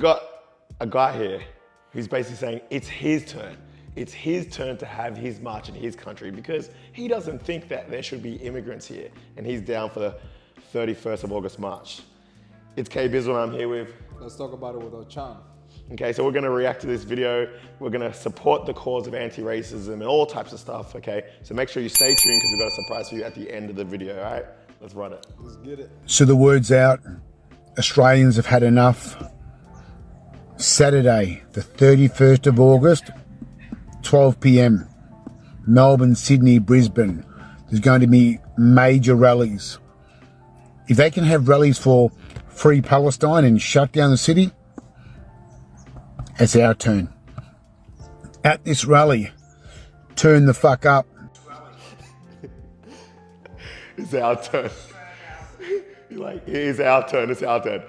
Got a guy here who's basically saying it's his turn. It's his turn to have his march in his country because he doesn't think that there should be immigrants here, and he's down for the 31st of August march. It's Itskbizzel I'm here with. Let's talk about it with Ochan. Okay, so we're gonna react to this video. We're gonna support the cause of anti-racism and all types of stuff, okay? So make sure you stay tuned because we've got a surprise for you at the end of the video, all right? Let's run it. Let's get it. So the word's out. Australians have had enough. Saturday, the 31st of August, 12 p.m. Melbourne, Sydney, Brisbane. There's going to be major rallies. If they can have rallies for free Palestine and shut down the city, it's our turn. At this rally, turn the fuck up. It's our turn. Like, it is our turn, it's our turn.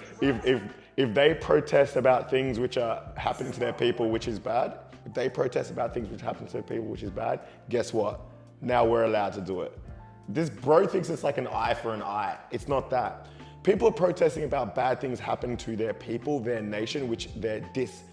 If they protest about things which are happening to their people, which is bad, if they protest about things which happen to their people, which is bad, guess what? Now we're allowed to do it. This bro thinks it's like an eye for an eye. It's not that. People are protesting about bad things happening to their people, their nation, which they're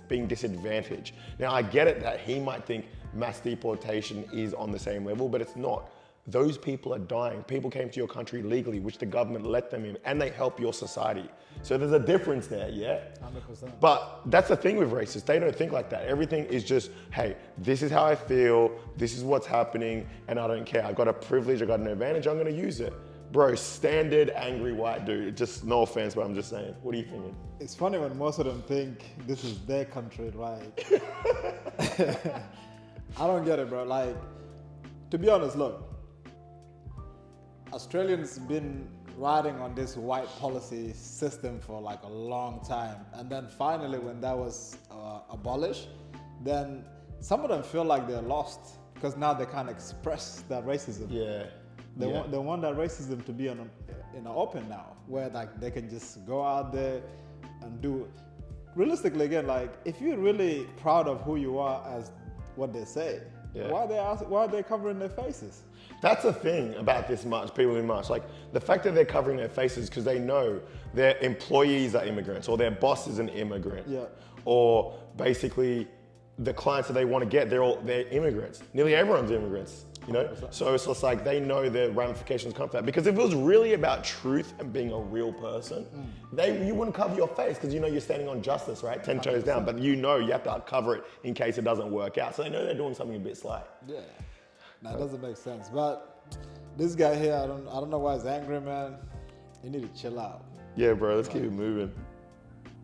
being disadvantaged. Now I get it that he might think mass deportation is on the same level, but it's not. Those people are dying. People came to your country legally, which the government let them in, and they help your society. So there's a difference there, yeah? 100%. But that's the thing with racists. They don't think like that. Everything is just, hey, this is how I feel, this is what's happening, and I don't care. I got a privilege, I got an advantage, I'm gonna use it. Bro, standard angry white dude. Just no offense, but I'm just saying. What are you thinking? It's funny when most of them think this is their country, right? I don't get it, bro. Like, to be honest, look, Australians been riding on this white policy system for like a long time. And then finally, when that was abolished, then some of them feel like they're lost because now they can't express that racism. Yeah. They want that racism to be in the open now, where like they can just go out there and do. Realistically, again, like if you're really proud of who you are as what they say, why are they covering their faces? That's the thing about this march, people in march. Like the fact that they're covering their faces because they know their employees are immigrants or their boss is an immigrant. Yeah. Or basically the clients that they want to get, they're immigrants. Nearly everyone's immigrants, you know? So it's just like they know the ramifications come from that. Because if it was really about truth and being a real person, you wouldn't cover your face because you know you're standing on justice, right? 10 toes down, but you know you have to cover it in case it doesn't work out. So they know they're doing something a bit sly. Yeah, that doesn't make sense. But this guy here, I don't know why he's angry, man. You need to chill out. Yeah, bro, let's keep it moving.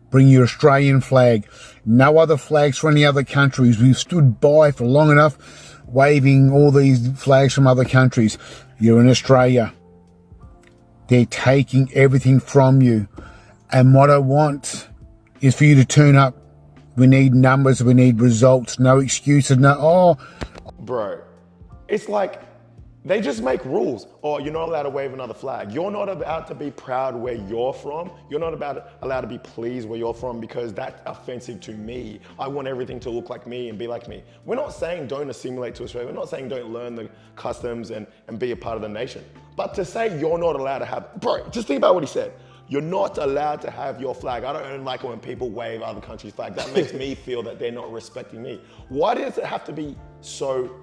Bring your Australian flag. No other flags for any other countries. We've stood by for long enough waving all these flags from other countries. You're in Australia. They're taking everything from you. And what I want is for you to turn up. We need numbers. We need results. No excuses. Bro, it's like they just make rules. Or you're not allowed to wave another flag. You're not allowed to be proud where you're from. You're not allowed to be pleased where you're from because that's offensive to me. I want everything to look like me and be like me. We're not saying don't assimilate to Australia. We're not saying don't learn the customs and be a part of the nation. But to say you're not allowed to have, bro, just think about what he said. You're not allowed to have your flag. I don't like it when people wave other countries' flag. That makes me feel that they're not respecting me. Why does it have to be so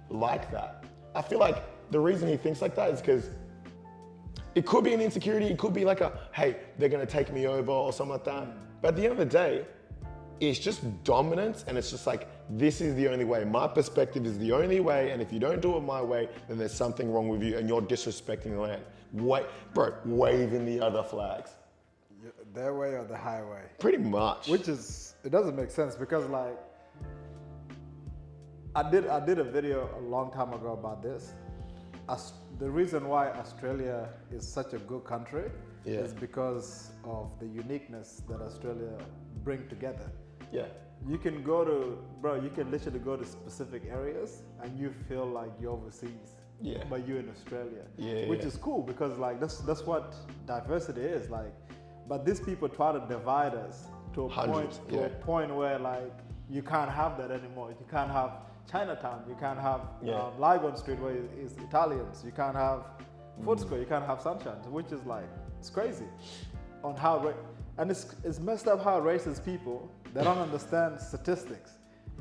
like that? I feel like the reason he thinks like that is because it could be an insecurity. It could be like hey, they're gonna take me over or something like that. But at the end of the day, it's just dominance and it's just like, this is the only way. My perspective is the only way. And if you don't do it my way, then there's something wrong with you and you're disrespecting the land. Bro, waving the other flags. Their way or the highway? Pretty much. Which is, it doesn't make sense because like, I did a video a long time ago about this. The reason why Australia is such a good country is because of the uniqueness that Australia bring together. Yeah. You can you can literally go to specific areas and you feel like you're overseas. Yeah. But you're in Australia. Yeah. Which is cool because like that's what diversity is like. But these people try to divide us to a point where like you can't have that anymore. You can't have Chinatown, you can't have Lygon Street where it's Italians, you can't have Footscray, you can't have Sunshine, which is like, it's crazy on how And it's messed up how racist people, they don't understand statistics.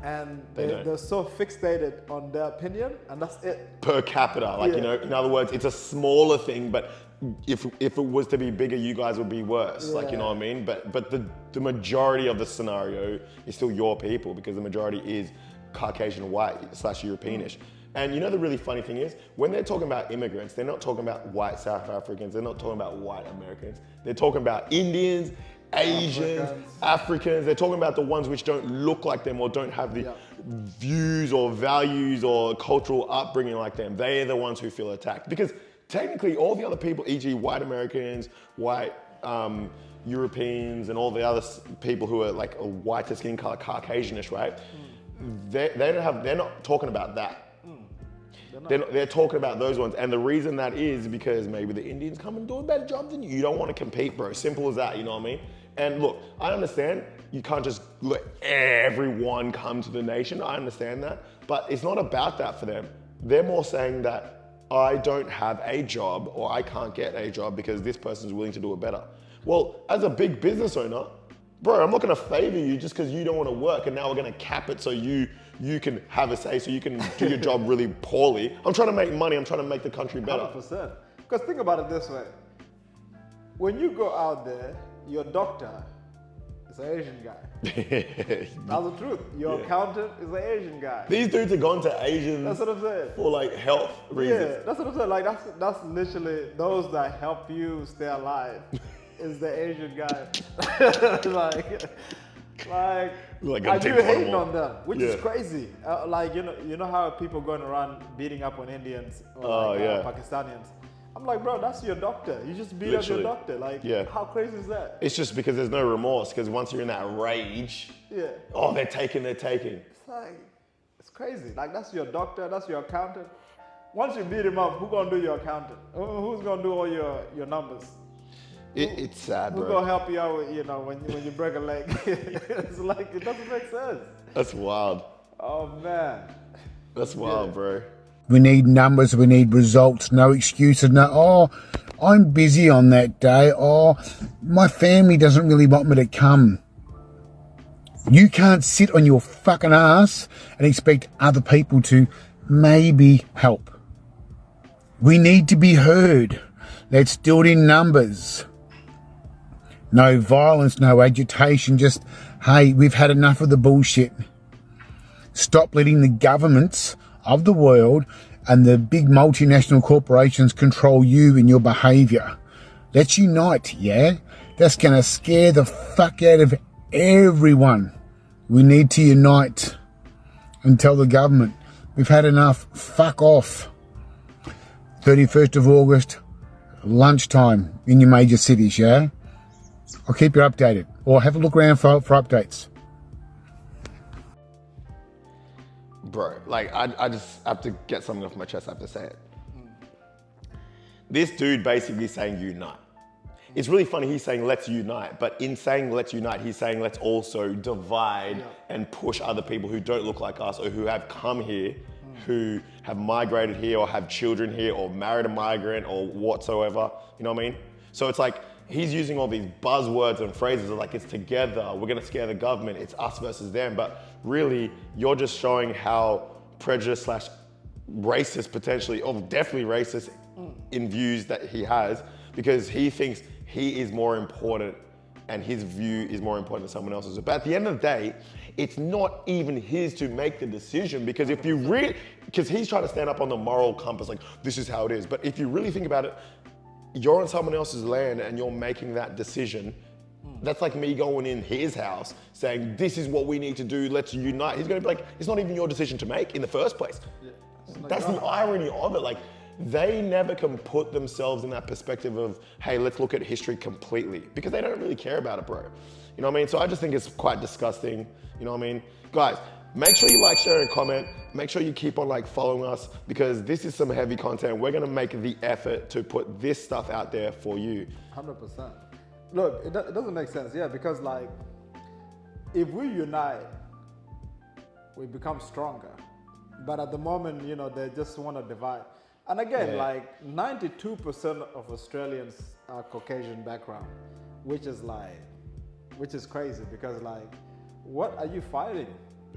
And they're so fixated on their opinion, and that's it. Per capita, like, you know, in other words, it's a smaller thing, but if it was to be bigger, you guys would be worse, like, you know what I mean? But the majority of the scenario is still your people, because the majority is Caucasian white / Europeanish. And you know the really funny thing is, when they're talking about immigrants, they're not talking about white South Africans, they're not talking about white Americans, they're talking about Indians, Asians, Africans, they're talking about the ones which don't look like them or don't have the views or values or cultural upbringing like them. They're the ones who feel attacked. Because technically all the other people, e.g. white Americans, white Europeans, and all the other people who are like a whiter skin color, Caucasianish, right? They're not talking about that. They're talking about those ones. And the reason that is because maybe the Indians come and do a better job than you. You don't want to compete, bro. Simple as that, you know what I mean? And look, I understand you can't just let everyone come to the nation. I understand that. But it's not about that for them. They're more saying that I don't have a job or I can't get a job because this person's willing to do it better. Well, as a big business owner, bro, I'm not gonna favor you just because you don't want to work, and now we're gonna cap it so you can have a say, so you can do your job really poorly. I'm trying to make money, I'm trying to make the country better. 100%. Because think about it this way. When you go out there, your doctor is an Asian guy. That's the truth. Your accountant is an Asian guy. These dudes have gone to Asians That's what I'm saying. for like health reasons. Yeah, that's what I'm saying. Like that's literally those that help you stay alive is the Asian guy. like I do hating on them, which is crazy. Like you know how people going around beating up on Indians or Pakistanians. I'm like, bro, that's your doctor. You just beat up your doctor. Like, how crazy is that? It's just because there's no remorse. Because once you're in that rage, they're taking. It's like, it's crazy. Like, that's your doctor. That's your accountant. Once you beat him up, who's gonna do your accountant? Who's gonna do all your numbers? It's sad, bro. Who's gonna help you out with, when you break a leg? It's like, it doesn't make sense. That's wild. Oh man. That's wild, bro. We need numbers, we need results, no excuses, I'm busy on that day, my family doesn't really want me to come. You can't sit on your fucking ass and expect other people to maybe help. We need to be heard. Let's do it in numbers. No violence, no agitation, just, hey, we've had enough of the bullshit. Stop letting the governments of the world and the big multinational corporations control you and your behaviour. Let's unite, yeah? That's going to scare the fuck out of everyone. We need to unite and tell the government, we've had enough, fuck off. 31st of August, lunchtime in your major cities, yeah? I'll keep you updated, or have a look around for updates. Bro, like, I just have to get something off my chest, I have to say it. This dude basically saying unite. It's really funny, he's saying let's unite, but in saying let's unite, he's saying let's also divide and push other people who don't look like us or who have come here, who have migrated here or have children here or married a migrant or whatsoever, you know what I mean? So it's like, he's using all these buzzwords and phrases like it's together, we're gonna scare the government, it's us versus them, but really, you're just showing how prejudice / racist potentially, or definitely racist in views that he has, because he thinks he is more important and his view is more important than someone else's. But at the end of the day, it's not even his to make the decision, because if you really, because he's trying to stand up on the moral compass, like this is how it is. But if you really think about it, you're on someone else's land and you're making that decision. That's like me going in his house saying, this is what we need to do, let's unite. He's gonna be like, it's not even your decision to make in the first place. That's the irony of it. Like, they never can put themselves in that perspective of, hey, let's look at history completely, because they don't really care about it, bro. You know what I mean? So I just think it's quite disgusting. You know what I mean? Guys, make sure you like, share, and comment. Make sure you keep on following us, because this is some heavy content. We're gonna make the effort to put this stuff out there for you. 100%. Look, it doesn't make sense, because if we unite, we become stronger. But at the moment, they just want to divide. And again, 92% of Australians are Caucasian background, which is which is crazy because like, what are you fighting?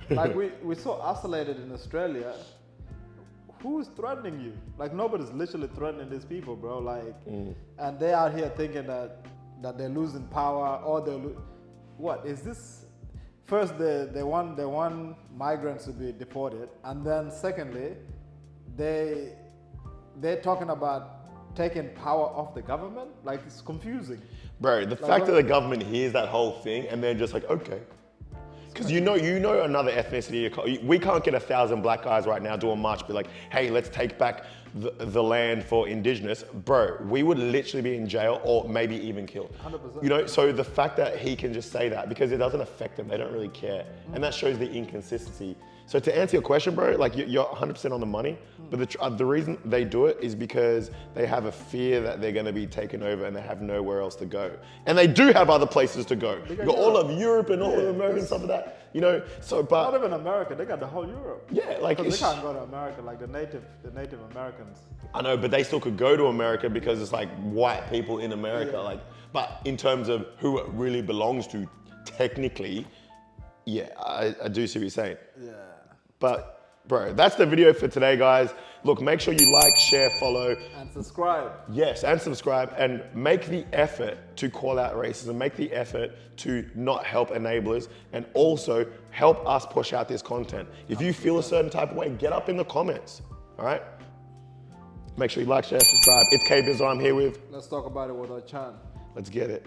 Like we're so isolated in Australia. Who's threatening you? Like nobody's literally threatening these people, bro. Like, and they out here thinking that they're losing power or what is this? First, they want migrants to be deported, and then secondly, they're talking about taking power off the government. Like it's confusing. Bro, the fact that the government hears that whole thing and they're just like, okay. Because you know another ethnicity. We can't get 1,000 black guys right now do a march, be like, hey, let's take back the land for indigenous. Bro, we would literally be in jail or maybe even killed. 100%. You know, so the fact that he can just say that because it doesn't affect them, they don't really care. And that shows the inconsistency. So to answer your question, bro, like you're 100% on the money, but the reason they do it is because they have a fear that they're gonna be taken over and they have nowhere else to go. And they do have other places to go. You got all of Europe and all of America and stuff like that, you know, so, but. Not even America, they got the whole Europe. Yeah, like. Because they can't go to America, like the Native Americans. I know, but they still could go to America because it's like white people in America, like, but in terms of who it really belongs to, technically, yeah, I do see what you're saying. Yeah. But, bro, that's the video for today, guys. Look, make sure you like, share, follow. And subscribe. Yes, and subscribe. And make the effort to call out racism. Make the effort to not help enablers. And also help us push out this content. If you feel a certain type of way, get up in the comments. All right? Make sure you like, share, subscribe. It's Itskbizzel I'm here with. Let's talk about it with Ochan. Let's get it.